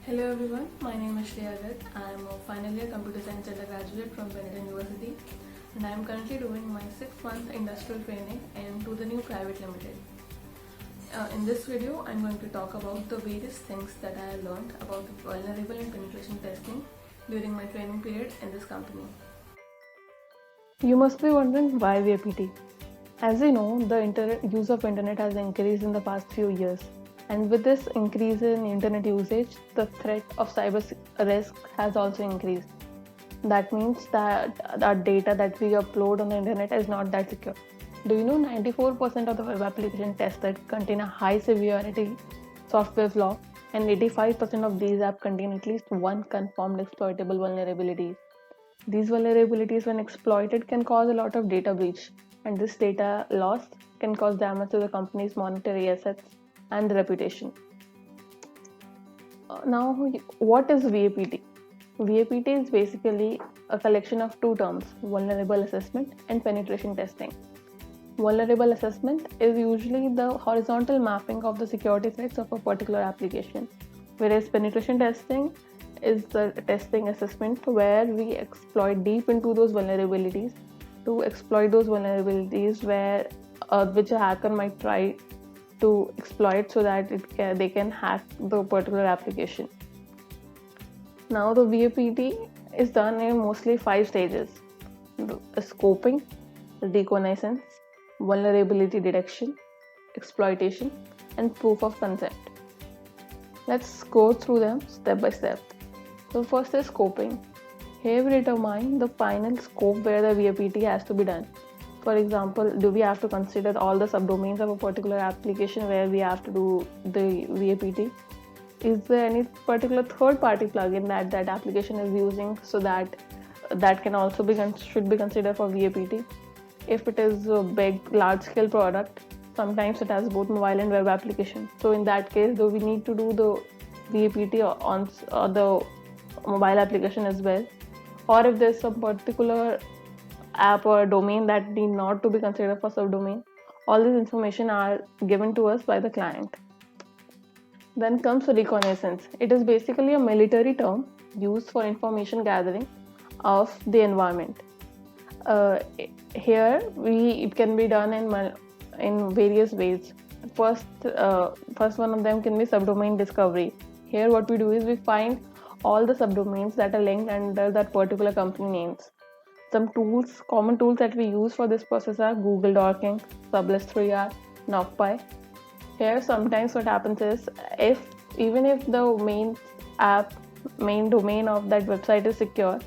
Hello everyone, my name is Shreya Garg. I am a final year computer science undergraduate from Benedict University and I am currently doing my 6-month industrial training in To The New Private Limited. In this video, I am going to talk about the various things that I have learned about vulnerable and penetration testing during my training period in this company. You must be wondering why VAPT. As you know, the use of internet has increased in the past few years. And with this increase in internet usage, the threat of cyber risk has also increased. That means that our data that we upload on the internet is not that secure. Do you know 94% of the web application tested contain a high severity software flaw, and 85% of these apps contain at least one confirmed exploitable vulnerability. These vulnerabilities, when exploited, can cause a lot of data breach, and this data loss can cause damage to the company's monetary assets and reputation. Now, what is VAPT? VAPT is basically a collection of two terms, vulnerable assessment and penetration testing. Vulnerable assessment is usually the horizontal mapping of the security threats of a particular application, whereas penetration testing is the testing assessment where we exploit deep into those vulnerabilities to exploit those vulnerabilities where which a hacker might try to exploit so that they can hack the particular application. Now the VAPT is done in mostly 5 stages: the scoping, reconnaissance, vulnerability detection, exploitation, and proof of concept. Let's go through them step by step. So first is scoping. Here we determine the final scope where the VAPT has to be done. For example, do we have to consider all the subdomains of a particular application where we have to do the VAPT? Is there any particular third-party plugin that that application is using so that can also should be considered for VAPT? If it is a big, large-scale product, sometimes it has both mobile and web application. So in that case, do we need to do the VAPT on the mobile application as well? Or if there's some particular app or domain that need not to be considered for subdomain, all this information are given to us by the client. Then comes reconnaissance. It is basically a military term used for information gathering of the environment. Here it can be done in various ways. First one of them can be subdomain discovery. Here what we do is we find all the subdomains that are linked under that particular company names. Some common tools that we use for this process are Google Docking, Sublist3R, NocPy. Here sometimes what happens is even if the main domain of that website is secure,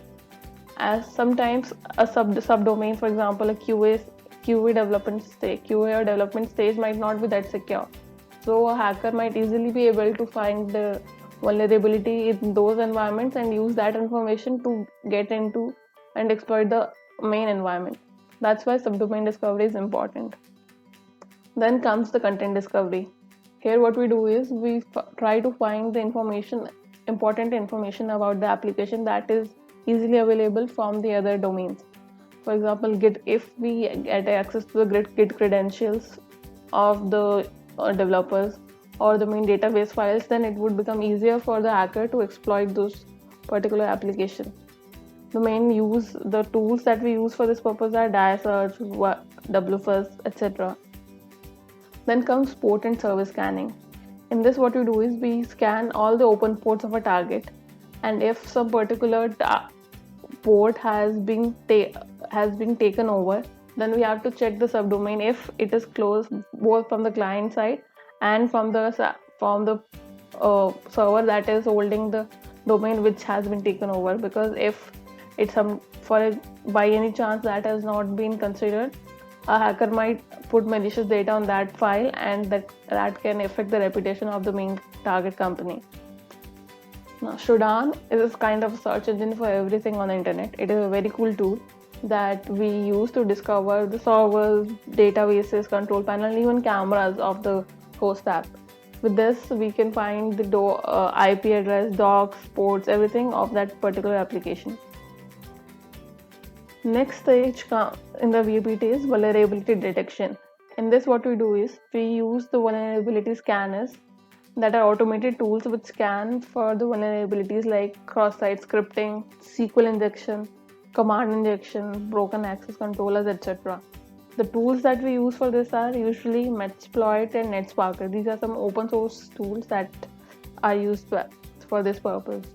as sometimes a subdomain, for example a QA or development stage might not be that secure. So a hacker might easily be able to find the vulnerability in those environments and use that information to get into and exploit the main environment. That's why subdomain discovery is important. Then comes the content discovery. Here what we do is we try to find the important information about the application that is easily available from the other domains. For example, if we get access to the Git credentials of the developers or the main database files, then it would become easier for the hacker to exploit those particular applications. The tools that we use for this purpose are DIASearch, WFuzz, etc. Then comes port and service scanning. In this what we do is we scan all the open ports of a target, and if some particular port has been taken over, then we have to check the subdomain if it is closed both from the client side and from the server that is holding the domain which has been taken over, because if it's by any chance that has not been considered, a hacker might put malicious data on that file, and that can affect the reputation of the main target company. Now, Shodan is a kind of a search engine for everything on the internet. It is a very cool tool that we use to discover the servers, databases, control panel, and even cameras of the host app. With this, we can find the IP address, docs, ports, everything of that particular application. Next stage in the VAPT is vulnerability detection. In this what we do is we use the vulnerability scanners that are automated tools which scan for the vulnerabilities like cross-site scripting, SQL injection, command injection, broken access controllers, etc. The tools that we use for this are usually Metasploit and NetSparker. These are some open source tools that are used for this purpose.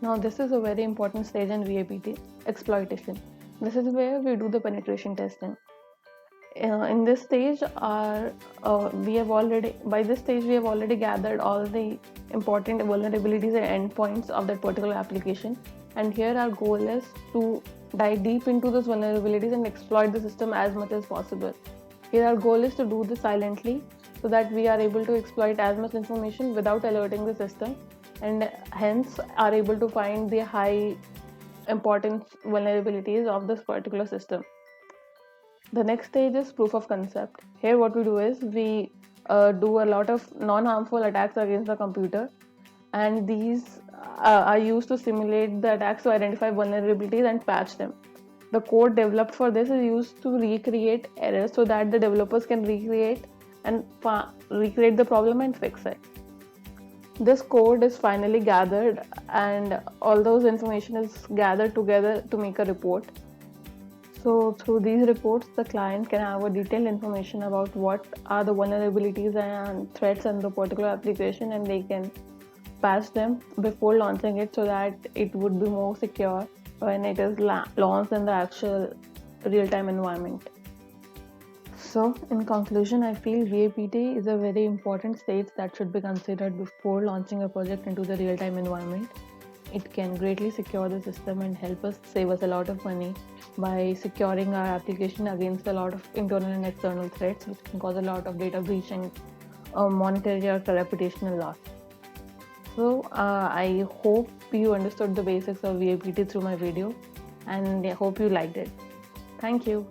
Now, this is a very important stage in VAPT, exploitation. This is where we do the penetration testing. In this stage, we have already gathered all the important vulnerabilities and endpoints of that particular application. And here our goal is to dive deep into those vulnerabilities and exploit the system as much as possible. Here our goal is to do this silently so that we are able to exploit as much information without alerting the system, and hence are able to find the high importance vulnerabilities of this particular system. The next stage is proof of concept. Here what we do is we do a lot of non-harmful attacks against the computer, and these are used to simulate the attacks to identify vulnerabilities and patch them. The code developed for this is used to recreate errors so that the developers can recreate the problem and fix it. This code is finally gathered, and all those information is gathered together to make a report. So through these reports, the client can have a detailed information about what are the vulnerabilities and threats in the particular application, and they can patch them before launching it so that it would be more secure when it is launched in the actual real-time environment. So in conclusion, I feel VAPT is a very important stage that should be considered before launching a project into the real-time environment. It can greatly secure the system and help us save us a lot of money by securing our application against a lot of internal and external threats, which can cause a lot of data breach and monetary or reputational loss. So I hope you understood the basics of VAPT through my video, and I hope you liked it. Thank you.